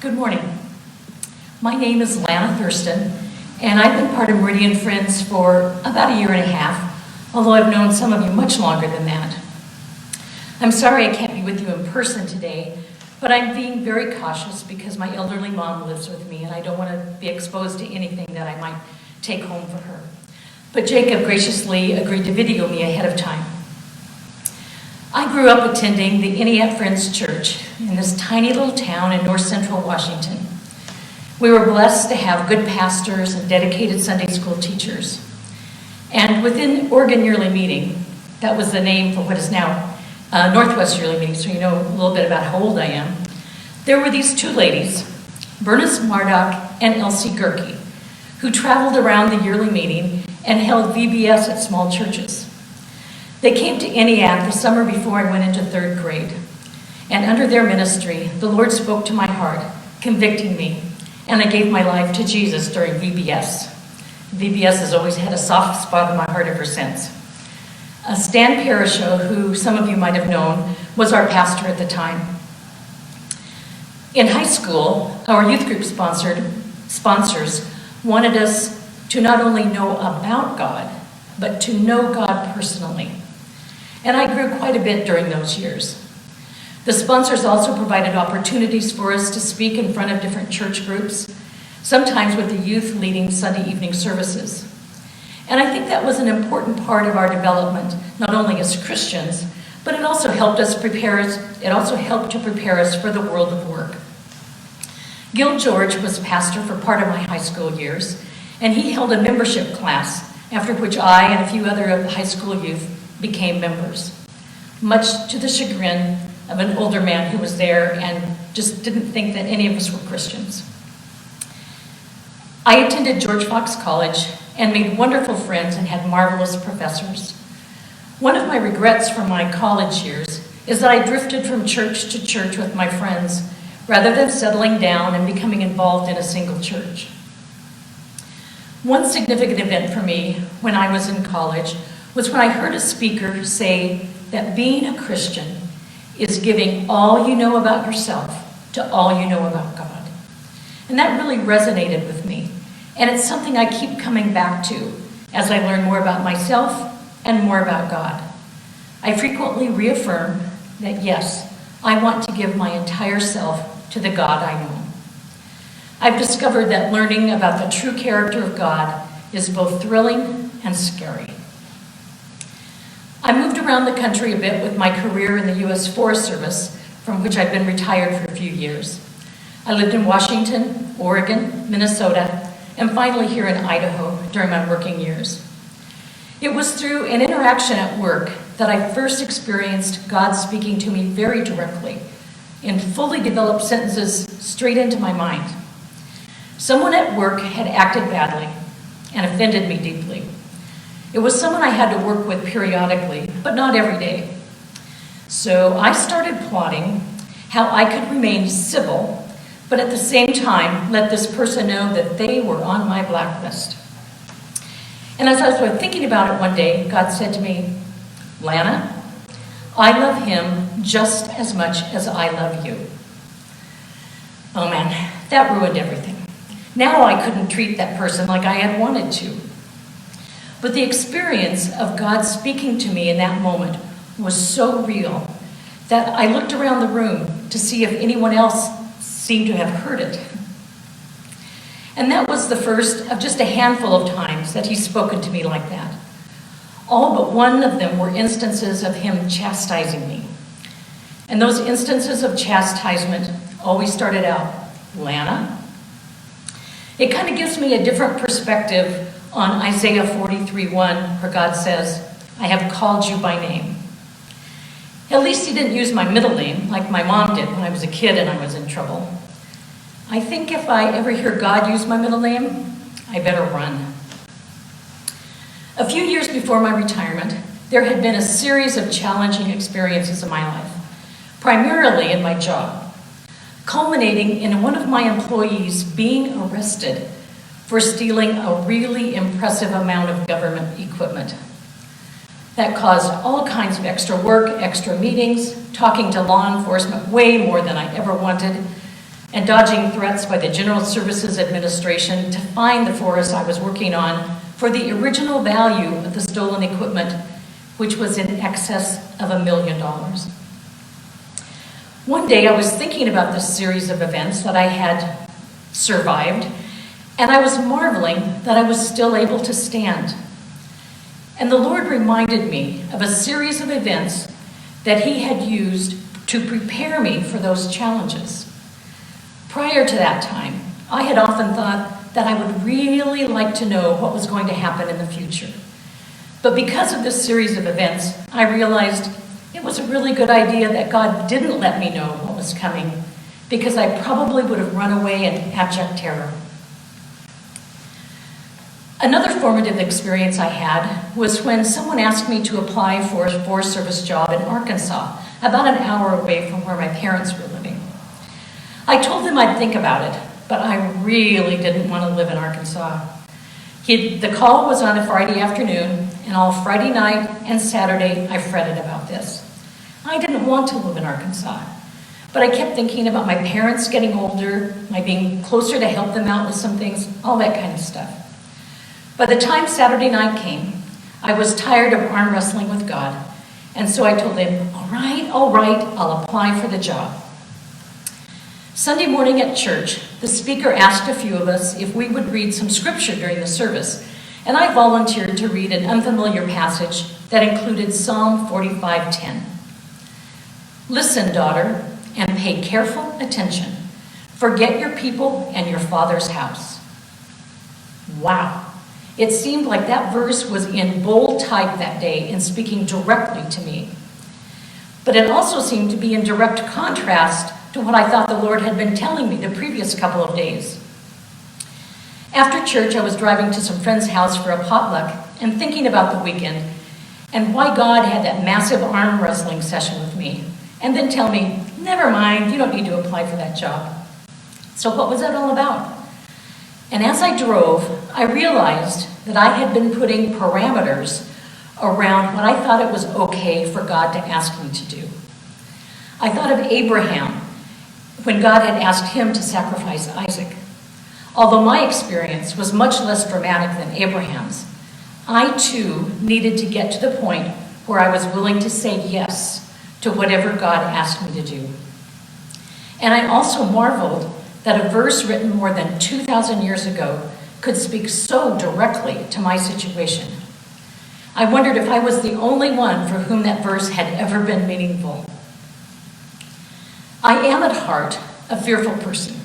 Good morning. My name is Lana Thurston, and I've been part of Meridian Friends for about a year and a half, although I've known some of you much longer than that. I'm sorry I can't be with you in person today, but I'm being very cautious because my elderly mom lives with me and I don't want to be exposed to anything that I might take home for her. But Jacob graciously agreed to video me ahead of time. I grew up attending the Eniat Friends Church in this tiny little town in north central Washington. We were blessed to have good pastors and dedicated Sunday school teachers. And within Oregon Yearly Meeting, that was the name for what is now Northwest Yearly Meeting, so you know a little bit about how old I am, there were these two ladies, Bernice Marduk and Elsie Gerke, who traveled around the yearly meeting and held VBS at small churches. They came to Eniat the summer before I went into third grade. And under their ministry, the Lord spoke to my heart, convicting me, and I gave my life to Jesus during VBS. VBS has always had a soft spot in my heart ever since. Stan Parasho, who some of you might have known, was our pastor at the time. In high school, our youth group sponsors wanted us to not only know about God, but to know God personally. And I grew quite a bit during those years. The sponsors also provided opportunities for us to speak in front of different church groups, sometimes with the youth leading Sunday evening services. And I think that was an important part of our development, not only as Christians, but it also helped to prepare us for the world of work. Gil George was pastor for part of my high school years, and he held a membership class, after which I and a few other of the high school youth became members, much to the chagrin of an older man who was there and just didn't think that any of us were Christians. I attended George Fox College and made wonderful friends and had marvelous professors. One of my regrets from my college years is that I drifted from church to church with my friends rather than settling down and becoming involved in a single church. One significant event for me when I was in college was when I heard a speaker say that being a Christian is giving all you know about yourself to all you know about God. And that really resonated with me. And it's something I keep coming back to as I learn more about myself and more about God. I frequently reaffirm that yes, I want to give my entire self to the God I know. I've discovered that learning about the true character of God is both thrilling and scary. I moved around the country a bit with my career in the U.S. Forest Service, from which I've been retired for a few years. I lived in Washington, Oregon, Minnesota, and finally here in Idaho during my working years. It was through an interaction at work that I first experienced God speaking to me very directly in fully developed sentences straight into my mind. Someone at work had acted badly and offended me deeply. It was someone I had to work with periodically, but not every day. So I started plotting how I could remain civil, but at the same time let this person know that they were on my blacklist. And as I was thinking about it one day, God said to me, Lana, I love him just as much as I love you. Oh man, that ruined everything. Now I couldn't treat that person like I had wanted to. But the experience of God speaking to me in that moment was so real that I looked around the room to see if anyone else seemed to have heard it. And that was the first of just a handful of times that he's spoken to me like that. All but one of them were instances of him chastising me. And those instances of chastisement always started out, Lana. It kind of gives me a different perspective on Isaiah 43:1, where God says, I have called you by name. At least he didn't use my middle name like my mom did when I was a kid and I was in trouble. I think if I ever hear God use my middle name, I better run. A few years before my retirement, there had been a series of challenging experiences in my life, primarily in my job, culminating in one of my employees being arrested for stealing a really impressive amount of government equipment. That caused all kinds of extra work, extra meetings, talking to law enforcement way more than I ever wanted, and dodging threats by the General Services Administration to find the forest I was working on for the original value of the stolen equipment, which was in excess of $1 million. One day I was thinking about this series of events that I had survived, and I was marveling that I was still able to stand. And the Lord reminded me of a series of events that He had used to prepare me for those challenges. Prior to that time, I had often thought that I would really like to know what was going to happen in the future. But because of this series of events, I realized it was a really good idea that God didn't let me know what was coming, because I probably would have run away in abject terror. Another formative experience I had was when someone asked me to apply for a Forest Service job in Arkansas, about an hour away from where my parents were living. I told them I'd think about it, but I really didn't want to live in Arkansas. The call was on a Friday afternoon, and all Friday night and Saturday I fretted about this. I didn't want to live in Arkansas, but I kept thinking about my parents getting older, my being closer to help them out with some things, all that kind of stuff. By the time Saturday night came, I was tired of arm wrestling with God, and so I told him, all right, I'll apply for the job. Sunday morning at church, the speaker asked a few of us if we would read some scripture during the service, and I volunteered to read an unfamiliar passage that included Psalm 45:10. Listen, daughter, and pay careful attention. Forget your people and your father's house. Wow. It seemed like that verse was in bold type that day and speaking directly to me. But it also seemed to be in direct contrast to what I thought the Lord had been telling me the previous couple of days. After church, I was driving to some friend's house for a potluck and thinking about the weekend and why God had that massive arm wrestling session with me, and then tell me, never mind, you don't need to apply for that job. So what was that all about? And as I drove, I realized that I had been putting parameters around what I thought it was okay for God to ask me to do. I thought of Abraham when God had asked him to sacrifice Isaac. Although my experience was much less dramatic than Abraham's, I too needed to get to the point where I was willing to say yes to whatever God asked me to do. And I also marveled that a verse written more than 2,000 years ago could speak so directly to my situation. I wondered if I was the only one for whom that verse had ever been meaningful. I am at heart a fearful person.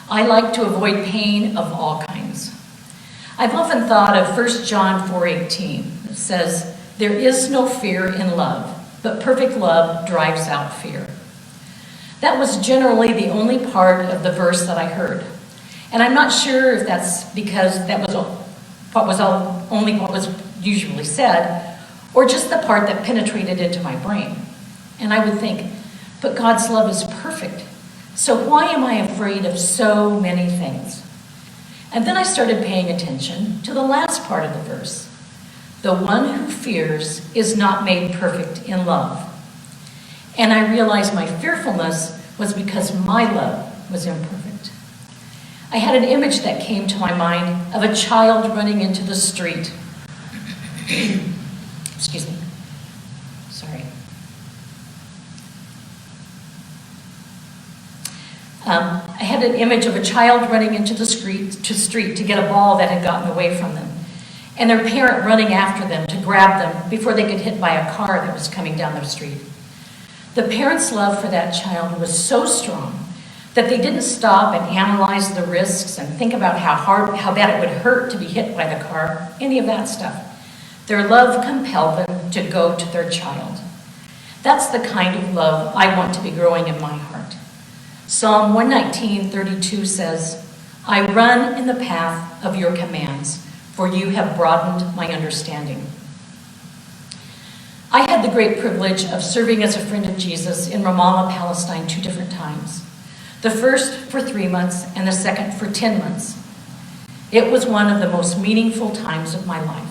I like to avoid pain of all kinds. I've often thought of 1 John 4:18. It says, there is no fear in love, but perfect love drives out fear. That was generally the only part of the verse that I heard. And I'm not sure if that's because that was only what was usually said, or just the part that penetrated into my brain. And I would think, but God's love is perfect, so why am I afraid of so many things? And then I started paying attention to the last part of the verse. The one who fears is not made perfect in love. And I realized my fearfulness was because my love was imperfect. I had an image that came to my mind of a child running into the street. Excuse me. Sorry. I had an image of a child running into the street to get a ball that had gotten away from them, and their parent running after them to grab them before they get hit by a car that was coming down the street. The parents' love for that child was so strong that they didn't stop and analyze the risks and think about how bad it would hurt to be hit by the car, any of that stuff. Their love compelled them to go to their child. That's the kind of love I want to be growing in my heart. Psalm 119:32 says, I run in the path of your commands, for you have broadened my understanding. I had the great privilege of serving as a friend of Jesus in Ramallah, Palestine 2 different times. The first for 3 months and the second for 10 months. It was one of the most meaningful times of my life.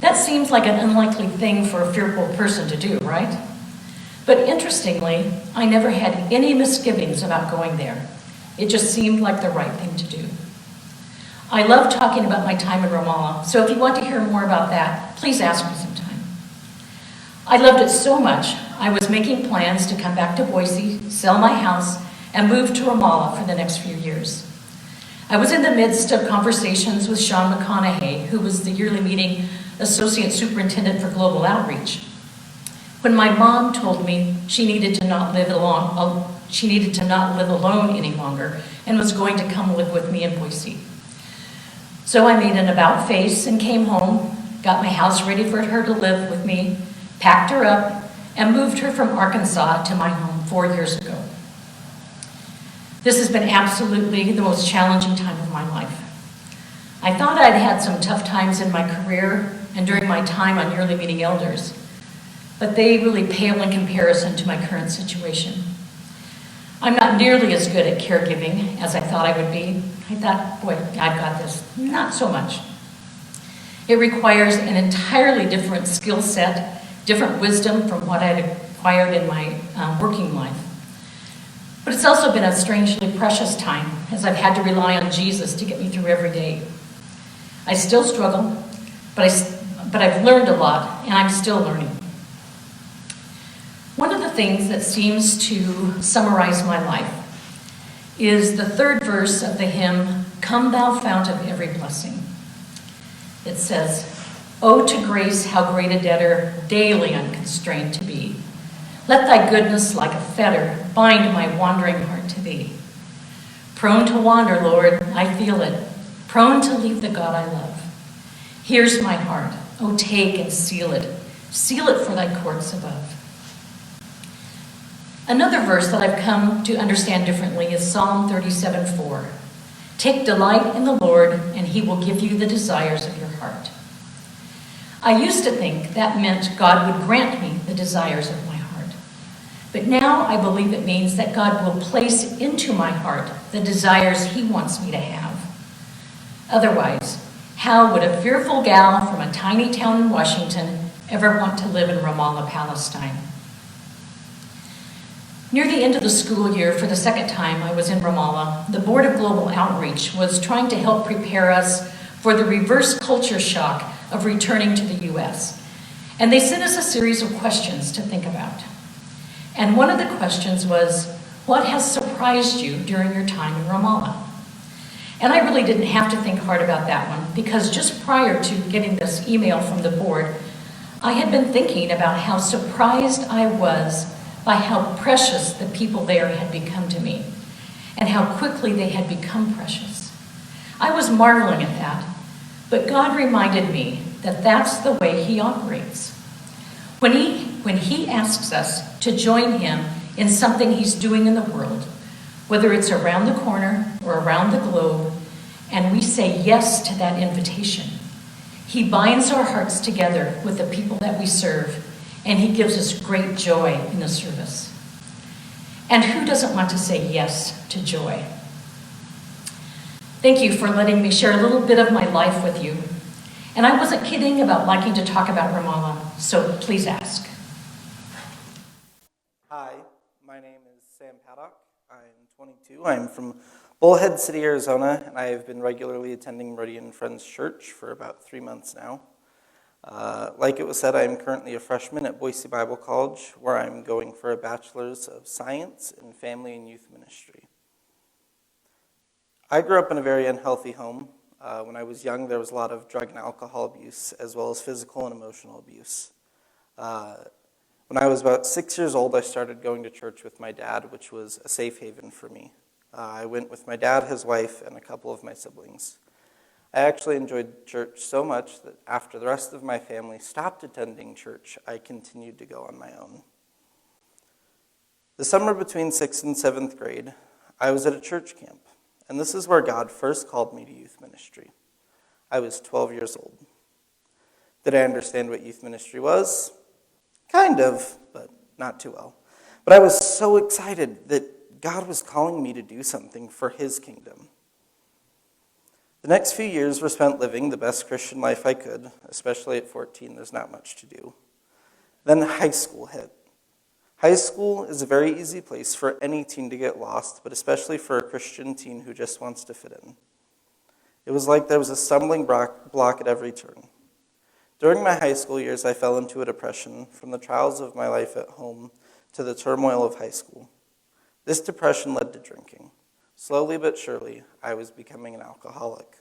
That seems like an unlikely thing for a fearful person to do, right? But interestingly, I never had any misgivings about going there. It just seemed like the right thing to do. I love talking about my time in Ramallah, so if you want to hear more about that, please ask me sometime. I loved it so much, I was making plans to come back to Boise, sell my house, and move to Ramallah for the next few years. I was in the midst of conversations with Sean McConaughey, who was the yearly meeting Associate Superintendent for Global Outreach, when my mom told me she needed to not live alone any longer and was going to come live with me in Boise. So I made an about face and came home, got my house ready for her to live with me, packed her up, and moved her from Arkansas to my home 4 years ago. This has been absolutely the most challenging time of my life. I thought I'd had some tough times in my career and during my time on yearly meeting elders, but they really pale in comparison to my current situation. I'm not nearly as good at caregiving as I thought I would be. I thought, boy, I've got this. Not so much. It requires an entirely different skill set, different wisdom from what I'd acquired in my working life. But it's also been a strangely precious time, as I've had to rely on Jesus to get me through every day. I still struggle, but I've learned a lot, and I'm still learning. One of the things that seems to summarize my life is the third verse of the hymn, "Come Thou Fount of Every Blessing." It says, "Oh, to grace, how great a debtor daily I'm constrained to be. Let thy goodness like a fetter bind my wandering heart to thee. Prone to wander, Lord, I feel it, prone to leave the God I love. Here's my heart, oh, take and seal it for thy courts above." Another verse that I've come to understand differently is Psalm 37:4. "Take delight in the Lord, and he will give you the desires of your heart." I used to think that meant God would grant me the desires of my heart. But now I believe it means that God will place into my heart the desires he wants me to have. Otherwise, how would a fearful gal from a tiny town in Washington ever want to live in Ramallah, Palestine? Near the end of the school year, for the second time I was in Ramallah, the Board of Global Outreach was trying to help prepare us for the reverse culture shock of returning to the U.S. And they sent us a series of questions to think about. And one of the questions was, what has surprised you during your time in Ramallah? And I really didn't have to think hard about that one, because just prior to getting this email from the board, I had been thinking about how surprised I was by how precious the people there had become to me, and how quickly they had become precious. I was marveling at that, but God reminded me that that's the way he operates. When he asks us to join him in something he's doing in the world, whether it's around the corner or around the globe, and we say yes to that invitation, he binds our hearts together with the people that we serve, and he gives us great joy in the service. And who doesn't want to say yes to joy? Thank you for letting me share a little bit of my life with you. And I wasn't kidding about liking to talk about Ramallah, so please ask. Hi, my name is Sam Paddock. I'm 22. I'm from Bullhead City, Arizona, and I have been regularly attending Meridian Friends Church for about 3 months now. Like it was said, I am currently a freshman at Boise Bible College, where I'm going for a Bachelor's of Science in Family and Youth Ministry. I grew up in a very unhealthy home. When I was young, there was a lot of drug and alcohol abuse, as well as physical and emotional abuse. When I was about 6 years old, I started going to church with my dad, which was a safe haven for me. I went with my dad, his wife, and a couple of my siblings. I actually enjoyed church so much that after the rest of my family stopped attending church, I continued to go on my own. The summer between 6th and 7th grade, I was at a church camp, and this is where God first called me to youth ministry. I was 12 years old. Did I understand what youth ministry was? Kind of, but not too well. But I was so excited that God was calling me to do something for his kingdom. The next few years were spent living the best Christian life I could, especially at 14, there's not much to do. Then high school hit. High school is a very easy place for any teen to get lost, but especially for a Christian teen who just wants to fit in. It was like there was a stumbling block at every turn. During my high school years, I fell into a depression from the trials of my life at home to the turmoil of high school. This depression led to drinking. Slowly but surely, I was becoming an alcoholic.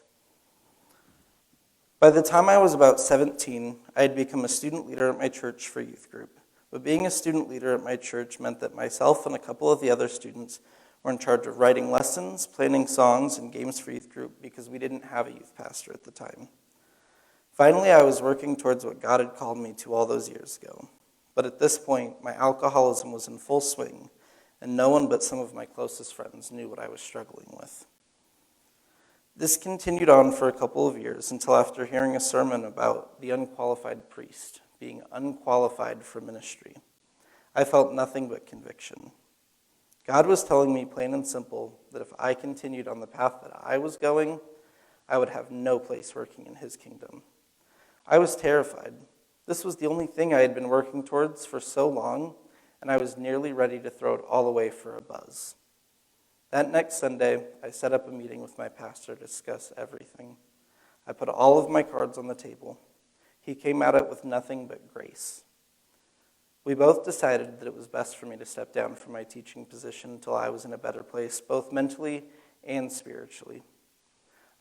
By the time I was about 17, I had become a student leader at my church for youth group. But being a student leader at my church meant that myself and a couple of the other students were in charge of writing lessons, planning songs, and games for youth group because we didn't have a youth pastor at the time. Finally, I was working towards what God had called me to all those years ago. But at this point, my alcoholism was in full swing, and no one but some of my closest friends knew what I was struggling with. This continued on for a couple of years until after hearing a sermon about the unqualified priest being unqualified for ministry, I felt nothing but conviction. God was telling me plain and simple that if I continued on the path that I was going, I would have no place working in his kingdom. I was terrified. This was the only thing I had been working towards for so long, and I was nearly ready to throw it all away for a buzz. That next Sunday, I set up a meeting with my pastor to discuss everything. I put all of my cards on the table. He came at it with nothing but grace. We both decided that it was best for me to step down from my teaching position until I was in a better place, both mentally and spiritually.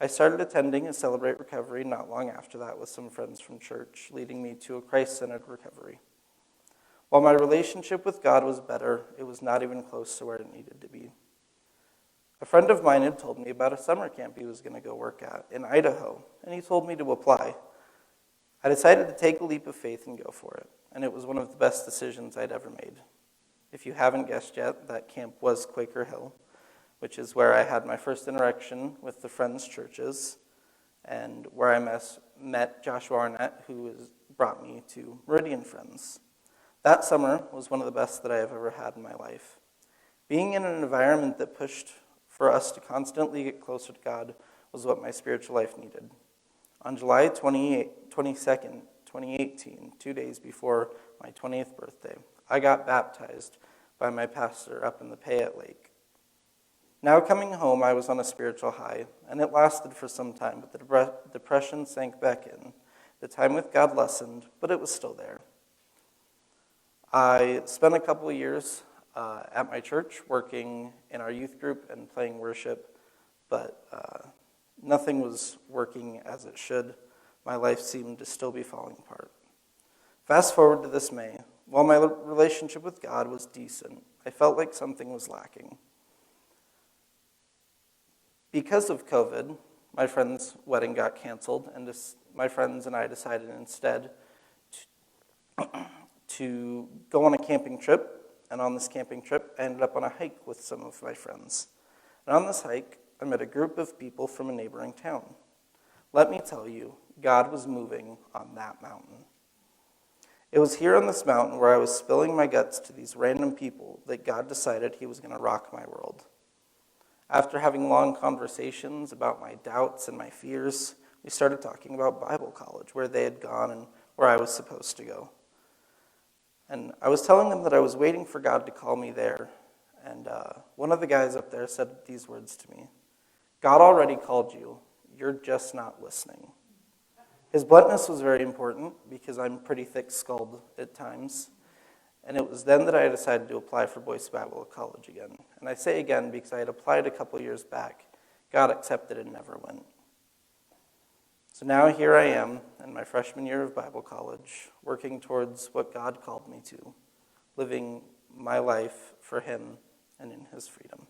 I started attending a Celebrate Recovery not long after that with some friends from church, leading me to a Christ-centered recovery. While my relationship with God was better, it was not even close to where it needed to be. A friend of mine had told me about a summer camp he was going to go work at in Idaho, and he told me to apply. I decided to take a leap of faith and go for it, and it was one of the best decisions I'd ever made. If you haven't guessed yet, that camp was Quaker Hill, which is where I had my first interaction with the Friends churches, and where I met Joshua Arnett, who brought me to Meridian Friends. That summer was one of the best that I have ever had in my life. Being in an environment that pushed for us to constantly get closer to God was what my spiritual life needed. On July 22nd, 2018, 2 days before my 20th birthday, I got baptized by my pastor up in the Payette Lake. Now coming home, I was on a spiritual high, and it lasted for some time, but the depression sank back in. The time with God lessened, but it was still there. I spent a couple of years at my church working in our youth group and playing worship, but nothing was working as it should. My life seemed to still be falling apart. Fast forward to this May. While my relationship with God was decent, I felt like something was lacking. Because of COVID, my friend's wedding got canceled, and my friends and I decided instead to go on a camping trip. And on this camping trip, I ended up on a hike with some of my friends. And on this hike, I met a group of people from a neighboring town. Let me tell you, God was moving on that mountain. It was here on this mountain where I was spilling my guts to these random people that God decided he was going to rock my world. After having long conversations about my doubts and my fears, we started talking about Bible college, where they had gone and where I was supposed to go. And I was telling them that I was waiting for God to call me there. And one of the guys up there said these words to me: God already called you. You're just not listening. His bluntness was very important because I'm pretty thick-skulled at times. And it was then that I decided to apply for Boyce Bible College again. And I say again because I had applied a couple years back. God accepted and never went. So now here I am in my freshman year of Bible college, working towards what God called me to, living my life for him and in his freedom.